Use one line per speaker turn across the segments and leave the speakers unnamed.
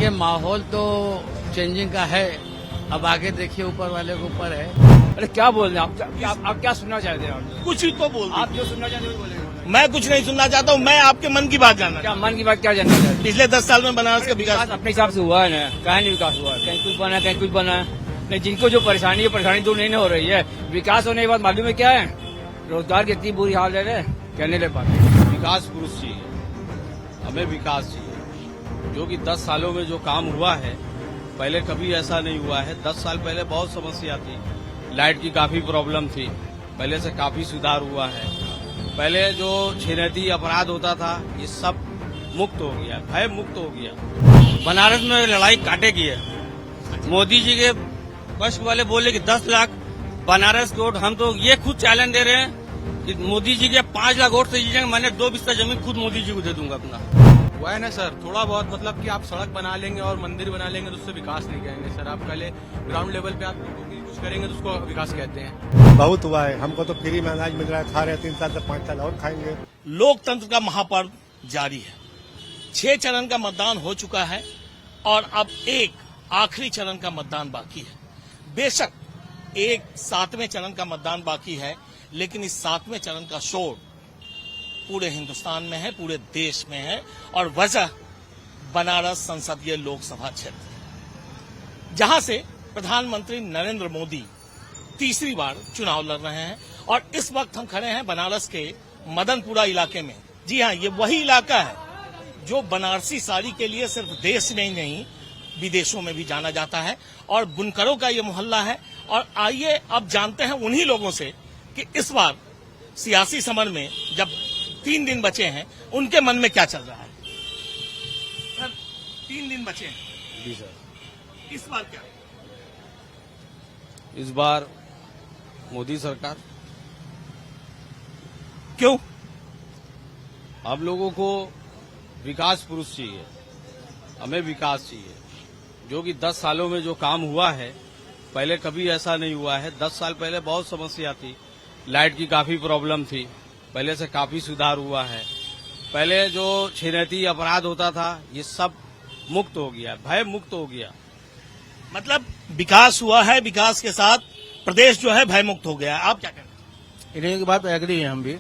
देखिए माहौल तो चेंजिंग का है, अब आगे देखिए ऊपर वाले के ऊपर है।
अरे क्या बोल रहे हैं आप क्या सुनना चाहते हैं आप?
कुछ ही तो बोल
आप जो सुनना चाहते हैं वो बोलेंगे।
मैं कुछ नहीं सुनना चाहता हूँ। मैं आपके मन की बात जानना
क्या मन की बात क्या जानना चाहते हैं?
पिछले 10 साल में बनारस का विकास
अपने हिसाब से हुआ है ना, कहीं नहीं विकास हुआ है, कहीं कुछ बना कहीं कुछ बना नहीं। जिनको जो परेशानी है परेशानी दूर नहीं हो रही है। विकास होने के बाद मालूम है क्या है, रोजगार की इतनी बुरी हाल है कहने ले पाते।
विकास पुरुष चाहिए, हमें विकास चाहिए। जो कि 10 सालों में जो काम हुआ है पहले कभी ऐसा नहीं हुआ है। 10 साल पहले बहुत समस्या थी, लाइट की काफी प्रॉब्लम थी, पहले से काफी सुधार हुआ है। पहले जो छिनैती अपराध होता था ये सब मुक्त हो गया, भय मुक्त हो गया। बनारस में लड़ाई काटे की है। मोदी जी के पक्ष वाले बोले कि 10 लाख बनारस वोट, हम तो ये खुद चैलेंज दे रहे हैं कि मोदी जी के 5 लाख वोट से जीतेंगे। मैंने 2 बिस्ता जमीन खुद मोदी जी को दे दूंगा अपना।
हुआ है ना सर, थोड़ा बहुत मतलब कि आप सड़क बना लेंगे और मंदिर बना लेंगे तो उससे विकास नहीं कहेंगे सर। आप पहले ग्राउंड लेवल पे आप कुछ करेंगे तो उसको विकास कहते हैं।
बहुत हुआ है, हमको तो फ्री में अनाज मिल रहा है, खा रहे 3 साल से 5 साल और खाएंगे।
लोकतंत्र का महापर्व जारी है। 6 चरण का मतदान हो चुका है और अब एक आखिरी चरण का मतदान बाकी है। बेशक एक 7वें चरण का मतदान बाकी है, लेकिन इस 7वें चरण का शोर पूरे हिंदुस्तान में है, पूरे देश में है। और वजह बनारस संसदीय लोकसभा क्षेत्र, जहां से प्रधानमंत्री नरेंद्र मोदी तीसरी बार चुनाव लड़ रहे हैं। और इस वक्त हम खड़े हैं बनारस के मदनपुरा इलाके में। जी हां, ये वही इलाका है जो बनारसी साड़ी के लिए सिर्फ देश में ही नहीं विदेशों में भी जाना जाता है और बुनकरों का ये मोहल्ला है। और आइए अब जानते हैं उन्हीं लोगों से कि इस बार सियासी समर में जब 3 दिन बचे हैं उनके मन में क्या चल रहा है। सर 3 दिन बचे हैं
जी सर।
इस बार क्या?
इस बार मोदी सरकार।
क्यों?
हम लोगों को विकास पुरुष चाहिए, हमें विकास चाहिए। जो कि 10 सालों में जो काम हुआ है पहले कभी ऐसा नहीं हुआ है। 10 साल पहले बहुत समस्या थी, लाइट की काफी प्रॉब्लम थी, पहले से काफी सुधार हुआ है। पहले जो छिनैती अपराध होता था ये सब मुक्त हो गया, भय मुक्त हो गया।
मतलब विकास हुआ है, विकास के साथ प्रदेश जो है भय मुक्त हो गया है। आप क्या कहते हैं?
इन्हीं की बात एग्री है हम भी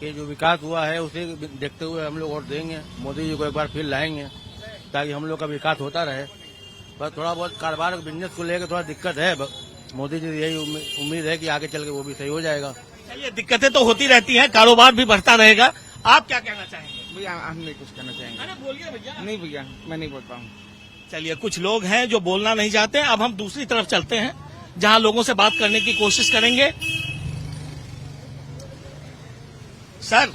कि जो विकास हुआ है उसे देखते हुए हम लोग वोट देंगे, मोदी जी को एक बार फिर लाएंगे ताकि हम लोग का विकास होता रहे। बस थोड़ा बहुत कारोबार बिजनेस को लेकर थोड़ा दिक्कत है, मोदी जी यही उम्मीद है कि आगे चल के वो भी सही हो जाएगा।
चलिए, दिक्कतें तो होती रहती हैं, कारोबार भी बढ़ता रहेगा। आप क्या कहना चाहेंगे?
भैया हम नहीं कुछ कहना चाहेंगे।
अरे बोलिए भैया।
नहीं भैया, मैं नहीं बोल पाऊँ।
चलिए, कुछ लोग हैं जो बोलना नहीं चाहते। अब हम दूसरी तरफ चलते हैं जहां लोगों से बात करने की कोशिश करेंगे। सर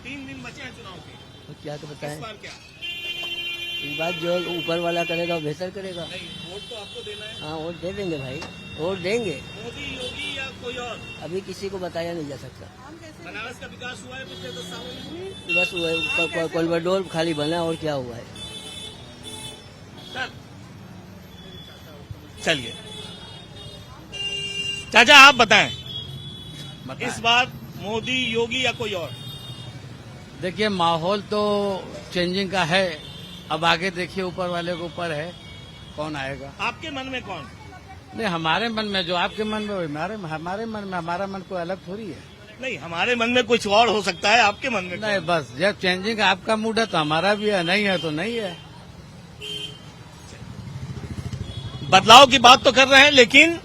3 दिन बचे हैं चुनाव के,
तो क्या तो
इस
बताएं,
बार क्या?
इस बात जो ऊपर वाला करेगा वो बेहतर करेगा।
नहीं, वोट तो आपको देना है।
हाँ वोट दे देंगे भाई, वोट देंगे।
मोदी, योगी या कोई और?
अभी किसी को बताया नहीं जा सकता।
बनारस का विकास हुआ है पिछले 10 सालों में?
बस कोलबडोल खाली बना और क्या हुआ है।
सर चलिए, चाचा आप बताएं, इस बार मोदी, योगी या कोई और?
देखिए माहौल तो चेंजिंग का है, अब आगे देखिए ऊपर वाले के ऊपर है कौन आएगा।
आपके मन में कौन?
नहीं, हमारे मन में जो आपके मन में हमारे मन में, हमारा मन कोई अलग थोड़ी है।
नहीं, हमारे मन में कुछ और हो सकता है, आपके मन में
नहीं,
कौन?
बस जब चेंजिंग आपका मूड है तो हमारा भी है, नहीं है तो नहीं है।
बदलाव की बात तो कर रहे हैं, लेकिन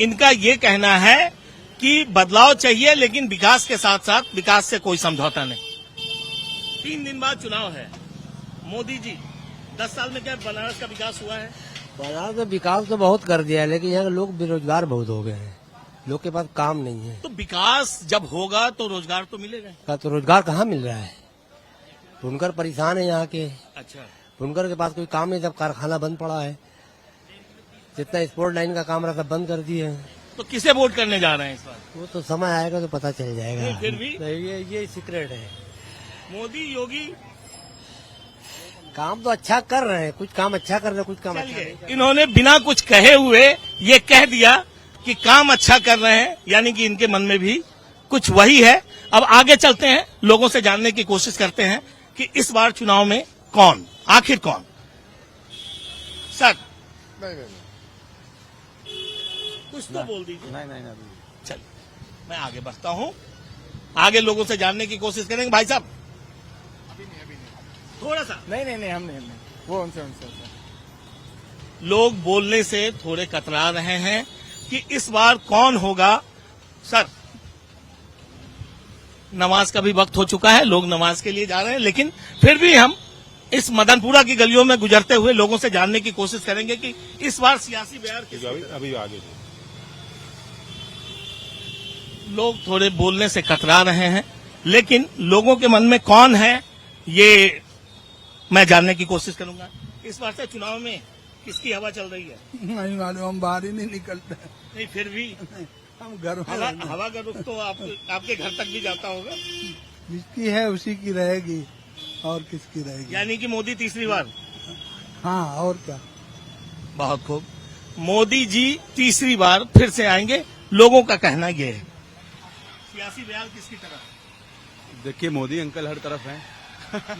इनका ये कहना है कि बदलाव चाहिए लेकिन विकास के साथ साथ विकास से कोई समझौता नहीं। 3 दिन बाद चुनाव है। मोदी जी 10 साल में क्या बनारस का विकास हुआ है?
बनारस में विकास तो बहुत कर दिया है, लेकिन यहाँ के लोग बेरोजगार बहुत हो गए हैं, लोग के पास काम नहीं है।
तो विकास जब होगा तो रोजगार तो मिलेगा।
तो रोजगार कहाँ मिल रहा है? बुनकर परेशान है यहाँ के,
अच्छा,
बुनकर के पास कोई काम नहीं, सब कारखाना बंद पड़ा है। जितना स्पोर्ट लाइन का काम रहा सब बंद कर दिए हैं।
तो किसे वोट करने जा रहे हैं इस बार?
वो तो समय आएगा तो पता चल जाएगा।
नहीं, फिर भी
ये सीक्रेट है।
मोदी, योगी?
काम तो अच्छा कर रहे हैं, कुछ काम अच्छा कर रहे हैं, कुछ काम अच्छा नहीं कर रहे।
इन्होंने बिना कुछ कहे हुए ये कह दिया कि काम अच्छा कर रहे हैं, यानी कि इनके मन में भी कुछ वही है। अब आगे चलते हैं, लोगों से जानने की कोशिश करते हैं कि इस बार चुनाव में कौन, आखिर कौन सर
नहीं नहीं
कुछ तो बोल दीजिए।
नहीं नहीं अभी
चलिए मैं आगे बढ़ता हूँ, आगे लोगों से जानने की कोशिश करेंगे। भाई साहब अभी नहीं थोड़ा सा
नहीं हम नहीं वो उनसे
लोग बोलने से थोड़े कतरा रहे हैं कि इस बार कौन होगा। सर नमाज का भी वक्त हो चुका है, लोग नमाज के लिए जा रहे हैं, लेकिन फिर भी हम इस मदनपुरा की गलियों में गुजरते हुए लोगों से जानने की कोशिश करेंगे कि इस बार सियासी बयार किस
अभी आगे
लोग थोड़े बोलने से कतरा रहे हैं, लेकिन लोगों के मन में कौन है ये मैं जानने की कोशिश करूंगा। इस बार से चुनाव में किसकी हवा चल रही है?
नहीं मालूम, हम बाहर ही नहीं निकलते।
नहीं फिर भी
हम घर
हवा का रुख तो आपके घर तक भी जाता होगा।
जिसकी है उसी की रहेगी और किसकी रहेगी।
यानी कि मोदी तीसरी बार।
हाँ और क्या।
बहुत खूब, मोदी जी तीसरी बार फिर से आएंगे, लोगों का कहना ये है। सियासी बयान किसकी तरफ?
देखिए मोदी अंकल हर तरफ हैं।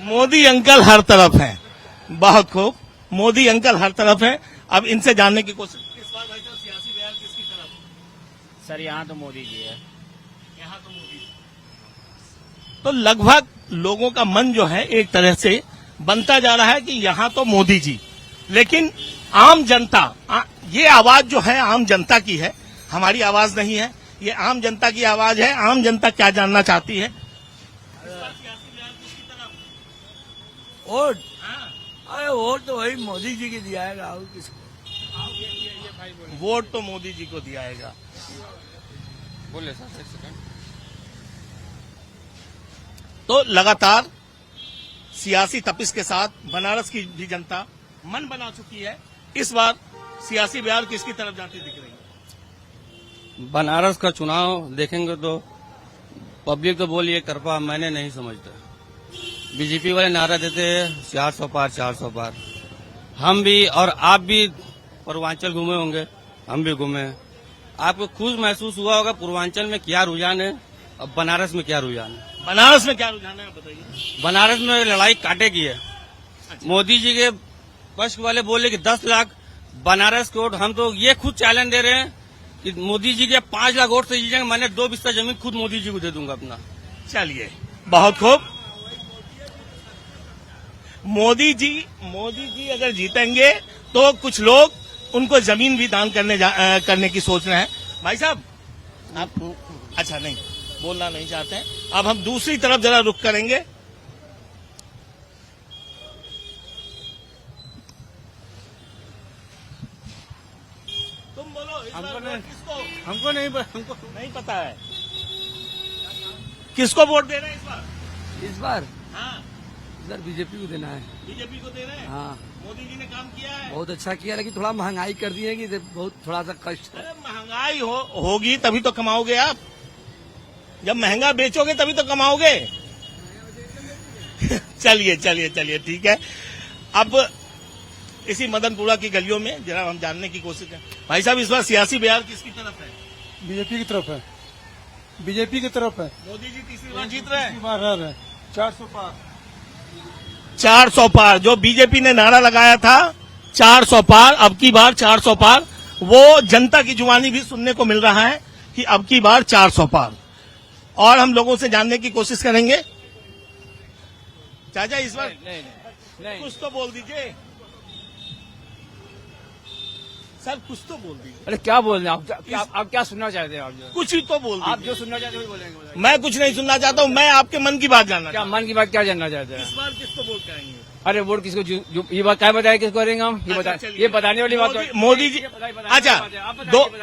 मोदी अंकल हर तरफ हैं। बहुत खूब, मोदी अंकल हर तरफ हैं। अब इनसे जानने की कोशिश। इस बार भाई साहब सियासी बयान किसकी तरफ?
सर यहाँ तो मोदी जी है।
यहाँ तो मोदी। तो लगभग लोगों का मन जो है एक तरह से बनता जा रहा है कि यहाँ तो मोदी जी, लेकिन आम जनता, ये आवाज जो है आम जनता की है, हमारी आवाज नहीं है, ये आम जनता की आवाज है। आम जनता क्या जानना चाहती है?
वोट, अरे वोट तो वही मोदी जी की दियाएगा और किसको।
वोट तो मोदी जी को दियाएगा।
बोले सर एक सेकंड।
तो लगातार सियासी तपिश के साथ बनारस की भी जनता मन बना चुकी है। इस बार सियासी बयान किसकी तरफ जाती दिख रही है?
बनारस का चुनाव देखेंगे तो पब्लिक तो बोली एक तरफा, मैंने नहीं समझता। बीजेपी वाले नारा देते हैं 400 पार 400 पार। हम भी और आप भी पूर्वांचल घूमे होंगे, हम भी घूमे। आपको खुद महसूस हुआ होगा पूर्वांचल में क्या रुझान है और बनारस में क्या रुझान है।
बनारस में क्या रुझान है आप बताइए।
बनारस में लड़ाई कांटे की है। मोदी जी के पक्ष वाले बोले कि 10 लाख बनारस के वोट, हम तो ये खुद चैलेंज दे रहे हैं कि मोदी जी के 5 लाख वोट से जीतेंगे, मैंने 2 बिस्ता जमीन खुद मोदी जी को दे दूंगा अपना।
चलिए बहुत खूब। मोदी जी अगर जीतेंगे तो कुछ लोग उनको जमीन भी दान करने की सोच रहे हैं। भाई साहब आप अच्छा नहीं बोलना नहीं चाहते हैं। अब हम दूसरी तरफ जरा रुख करेंगे। तुम बोलो इस बार वोट किसको?
हमको
नहीं पता है किसको वोट देना है इस बार।
इस बार
हाँ
इधर बीजेपी को देना है।
बीजेपी को दे रहे हैं।
हाँ
मोदी जी ने काम किया है।
बहुत अच्छा किया, लेकिन थोड़ा महंगाई कर दी है कि बहुत थोड़ा सा कष्ट है।
अरे महंगाई होगी तभी तो कमाओगे आप। जब महंगा बेचोगे तभी तो कमाओगे। चलिए ठीक है। अब इसी मदनपुरा की गलियों में जरा हम जानने की कोशिश करें। भाई साहब इस बार सियासी बयान किसकी तरफ है?
बीजेपी की तरफ है, बीजेपी की तरफ है।
मोदी जी तीसरी बार जीत रहे हैं।
400 पार।
400 पार जो बीजेपी ने नारा लगाया था 400 पार, अब की बार 400 पार, वो जनता की जुबानी भी सुनने को मिल रहा है कि अब की बार 400 पार। और हम लोगों से जानने की कोशिश करेंगे। चाचा इस बार
नहीं
कुछ तो बोल दीजिए सर, कुछ तो बोल दीजिए।
अरे क्या बोल रहे हैं आप क्या सुनना चाहते हैं? आप जो
कुछ ही तो बोल
आप
दीजिए।
जो सुनना चाहते हैं वही बोलेंगे।
मैं कुछ नहीं सुनना चाहता हूँ, मैं आपके मन की बात जानना
क्या
चाहता
मन की बात क्या जानना चाहते
हूँ।
हैं?
इस बार किसको वोट करेंगे?
अरे वोट किसको ये बात क्या बताया किसको करेंगे हम?
अच्छा, चलिए।
ये बताने वाली बात
मोदी जी अच्छा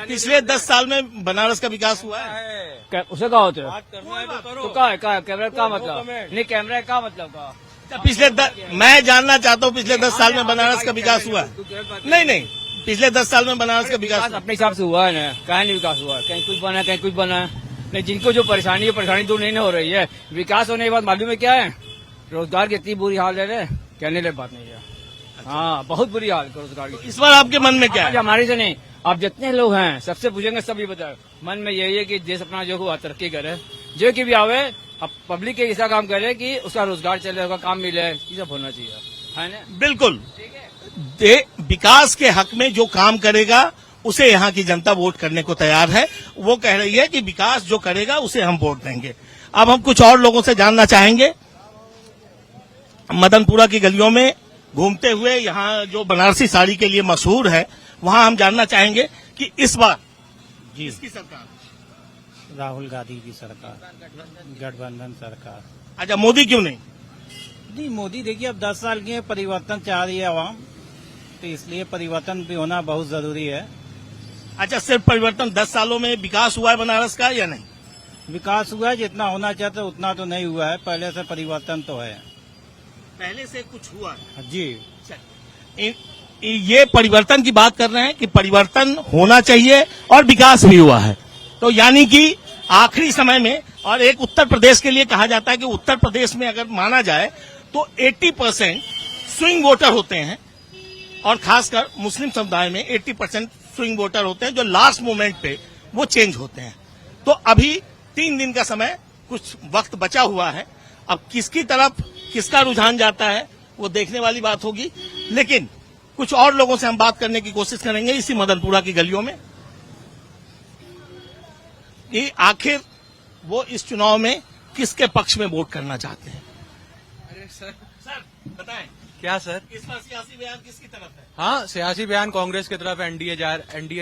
पिछले 10 साल में बनारस का विकास हुआ है।
उसे कहा होते हैं तो कहा कैमरा का मतलब नहीं, कैमरा का मतलब का
मैं जानना चाहता हूँ पिछले 10 साल में बनारस का विकास हुआ है? नहीं पिछले 10 साल में बनारस का विकास
अपने हिसाब से हुआ है ना, कहीं नहीं विकास हुआ है, कहीं कुछ बना कहीं कुछ बना नहीं। जिनको जो परेशानी है परेशानी दूर नहीं हो रही है। विकास होने के बाद मालूम है क्या है? रोजगार की इतनी बुरी हाल है, कहने लायक बात नहीं है। हाँ बहुत बुरी हाल रोजगार की।
इस बार आपके मन में क्या है?
हमारे से नहीं, आप जितने लोग हैं सबसे पूछेंगे सब ये बताए। मन में यही है कि देश अपना जो हुआ तरक्की करे, जो की भी आवे, अब पब्लिक के ऐसा काम करे कि उसका रोजगार चले, उसका काम मिले, ये सब होना चाहिए, है ना?
बिल्कुल विकास के हक में जो काम करेगा उसे यहाँ की जनता वोट करने को तैयार है। वो कह रही है कि विकास जो करेगा उसे हम वोट देंगे। अब हम कुछ और लोगों से जानना चाहेंगे। मदनपुरा की गलियों में घूमते हुए यहाँ जो बनारसी साड़ी के लिए मशहूर है, वहां हम जानना चाहेंगे कि इस बार किसकी सरकार?
राहुल गांधी की सरकार, गठबंधन सरकार।
अच्छा, मोदी क्यों नहीं?
नहीं, मोदी देखिए अब 10 साल की है, परिवर्तन चाह रही है आवाम, तो इसलिए परिवर्तन भी होना बहुत जरूरी है।
अच्छा, सिर्फ परिवर्तन 10 सालों में विकास हुआ है बनारस का या नहीं?
विकास हुआ है, जितना होना चाहता उतना तो नहीं हुआ है। पहले से परिवर्तन तो है।
पहले से कुछ हुआ है
जी।
ये परिवर्तन की बात कर रहे हैं कि परिवर्तन होना चाहिए और विकास भी हुआ है। तो यानी कि आखिरी समय में, और एक उत्तर प्रदेश के लिए कहा जाता है कि उत्तर प्रदेश में अगर माना जाए तो 80% स्विंग वोटर होते हैं, और खासकर मुस्लिम समुदाय में 80% स्विंग वोटर होते हैं जो लास्ट मोमेंट पे वो चेंज होते हैं। तो अभी 3 दिन का समय, कुछ वक्त बचा हुआ है। अब किसकी तरफ किसका रुझान जाता है वो देखने वाली बात होगी। लेकिन कुछ और लोगों से हम बात करने की कोशिश करेंगे इसी मदनपुरा की गलियों में कि आखिर वो इस चुनाव में किसके पक्ष में वोट करना चाहते हैं।
अरे सर
बताएं
क्या सर?
इस बार सियासी बयान किसकी तरफ है?
हाँ, सियासी बयान कांग्रेस की तरफ एनडीए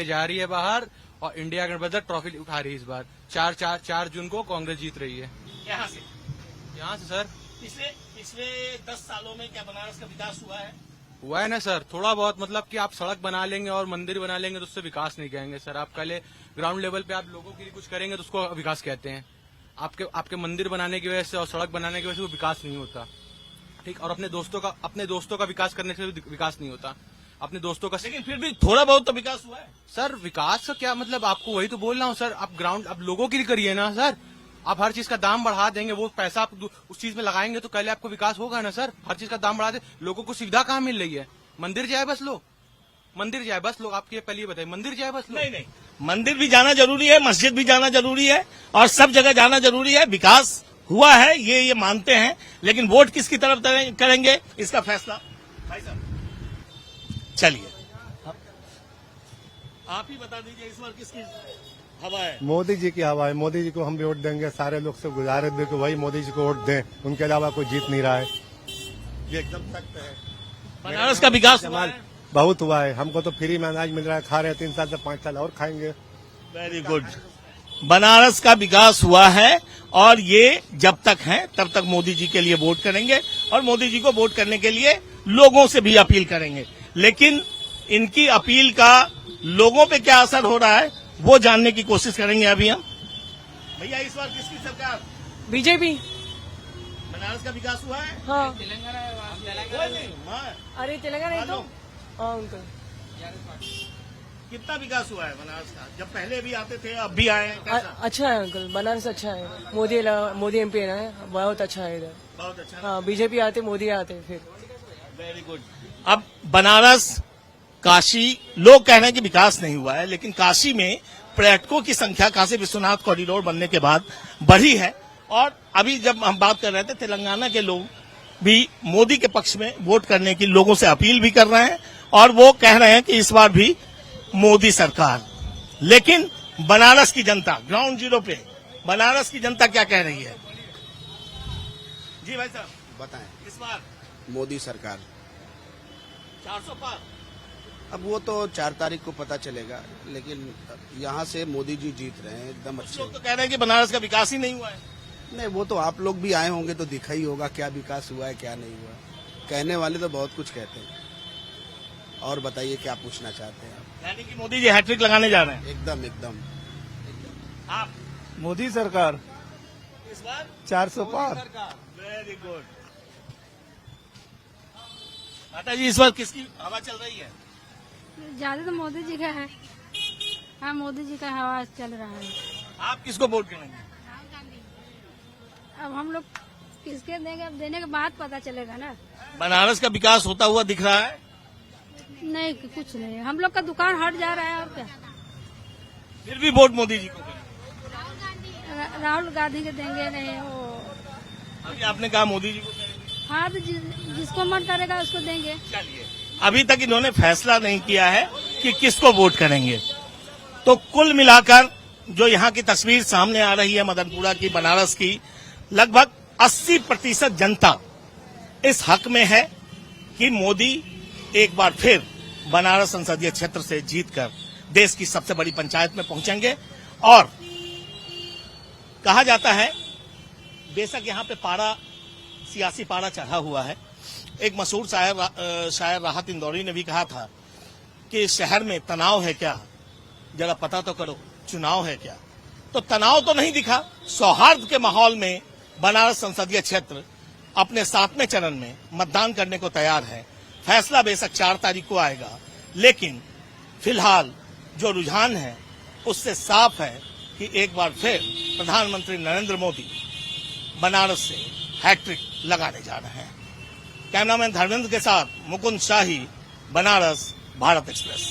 जा रही है बाहर, और इंडिया गठबंधन ट्रॉफी उठा रही है इस बार। 4 जून को कांग्रेस जीत रही है।
यहाँ से
सर
पिछले 10 सालों में क्या बनारस का विकास हुआ
है ना सर? थोड़ा बहुत, मतलब कि आप सड़क बना लेंगे और मंदिर बना लेंगे तो उससे विकास नहीं कहेंगे सर। आप पहले ग्राउंड लेवल पे आप लोगों के लिए कुछ करेंगे तो उसको विकास कहते हैं। आपके मंदिर बनाने की वजह से और सड़क बनाने की वजह से वो विकास नहीं होता, ठीक। और अपने दोस्तों का विकास करने से भी विकास नहीं होता। अपने दोस्तों का,
लेकिन फिर भी थोड़ा बहुत तो विकास हुआ है
सर। विकास का क्या मतलब? आपको वही तो बोल रहा हूँ सर। आप लोगों के लिए करिए ना सर। आप हर चीज का दाम बढ़ा देंगे, वो पैसा आप उस चीज में लगाएंगे तो पहले आपको विकास होगा ना सर। हर चीज का दाम बढ़ा दे, लोगों को सुविधा कहाँ मिल रही है? मंदिर जाए बस लोग, आपके लिए पहले बताइए, मंदिर जाए बस लोग।
नहीं, मंदिर भी जाना जरूरी है, मस्जिद भी जाना जरूरी है, और सब जगह जाना जरूरी है। विकास हुआ है ये मानते हैं, लेकिन वोट किसकी तरफ करेंगे इसका फैसला भाई साहब। चलिए आप ही बता दीजिए इस बार किसकी हवा है?
मोदी जी की हवा है। मोदी जी को हम भी वोट देंगे। सारे लोग से गुजारिश भी कि वही मोदी जी को वोट दें, उनके अलावा कोई जीत नहीं रहा है। ये एकदम सख्त है।
बनारस का विकास हुआ है?
बहुत हुआ है। हमको तो फ्री में अनाज मिल रहा है, खा रहे 3 साल से 5 साल और खाएंगे।
Very good. बनारस का विकास हुआ है, और ये जब तक है तब तक मोदी जी के लिए वोट करेंगे, और मोदी जी को वोट करने के लिए लोगों से भी अपील करेंगे। लेकिन इनकी अपील का लोगों पे क्या असर हो रहा है वो जानने की कोशिश करेंगे अभी हम। भैया इस बार किसकी सरकार?
बीजेपी।
बनारस का विकास हुआ है?
हाँ।
तेलंगाना
अरे तेलंगाना तो हाँ, उनका
कितना विकास हुआ है बनारस का? जब पहले भी आते थे अब भी आए हैं, कैसा?
अच्छा है अंकल, बनारस अच्छा है। मोदी एमपी है ना, बहुत अच्छा है इधर।
बहुत अच्छा।
हाँ, बीजेपी आते, मोदी आते फिर।
Very good. अब बनारस, काशी, लोग कह रहे हैं कि विकास नहीं हुआ है, लेकिन काशी में पर्यटकों की संख्या काशी विश्वनाथ कॉरिडोर बनने के बाद बढ़ी है। और अभी जब हम बात कर रहे थे, तेलंगाना के लोग भी मोदी के पक्ष में वोट करने की लोगों से अपील भी कर रहे हैं, और वो कह रहे हैं कि इस बार भी मोदी सरकार। लेकिन बनारस की जनता, ग्राउंड जीरो पे बनारस की जनता क्या कह रही है? जी भाई साहब
बताएं।
इस बार
मोदी सरकार
400 पार।
अब वो तो 4 तारीख को पता चलेगा, लेकिन यहाँ से मोदी जी जीत रहे हैं एकदम अच्छे।
लोग तो कह रहे हैं कि बनारस का विकास ही नहीं हुआ है।
नहीं, वो तो आप लोग भी आए होंगे तो दिखा ही होगा क्या विकास हुआ है क्या नहीं हुआ। कहने वाले तो बहुत कुछ कहते हैं। और बताइए क्या पूछना चाहते हैं आप?
यानी कि मोदी जी हैट्रिक लगाने जा रहे हैं?
एकदम।
आप?
मोदी सरकार
इस बार
400 पार।
Very good. माता जी इस बार किसकी हवा चल रही है?
ज्यादा तो मोदी जी का है। हाँ, मोदी जी का हवा चल रहा है।
आप किसको वोट करेंगे?
अब हम लोग किसके देंगे, अब देने के बाद पता चलेगा ना।
बनारस का विकास होता हुआ दिख रहा है?
नहीं, कुछ नहीं। हम लोग का दुकान हट जा रहा है, और क्या।
फिर भी वोट मोदी जी को करेंगे?
राहुल गांधी के देंगे। नहीं, वो
अभी आपने कहा मोदी जी को करेंगे।
हाँ, तो जिसको मन करेगा उसको देंगे।
चलिए अभी तक इन्होंने फैसला नहीं किया है कि किसको वोट करेंगे। तो कुल मिलाकर जो यहाँ की तस्वीर सामने आ रही है मदनपुरा की, बनारस की, लगभग 80% जनता इस हक में है कि मोदी एक बार फिर बनारस संसदीय क्षेत्र से जीतकर देश की सबसे बड़ी पंचायत में पहुंचेंगे। और कहा जाता है, बेशक यहाँ पे सियासी पारा चढ़ा हुआ है। एक मशहूर शायर राहत इंदौरी ने भी कहा था कि शहर में तनाव है क्या, जरा पता तो करो चुनाव है क्या। तो तनाव तो नहीं दिखा, सौहार्द के माहौल में बनारस संसदीय क्षेत्र अपने 7वें चरण में मतदान करने को तैयार है। फैसला बेशक 4 तारीख को आएगा, लेकिन फिलहाल जो रुझान है उससे साफ है कि एक बार फिर प्रधानमंत्री नरेंद्र मोदी बनारस से हैट्रिक लगाने जा रहे हैं। कैमरामैन धर्मेंद्र के साथ मुकुंद शाही, बनारस, भारत एक्सप्रेस।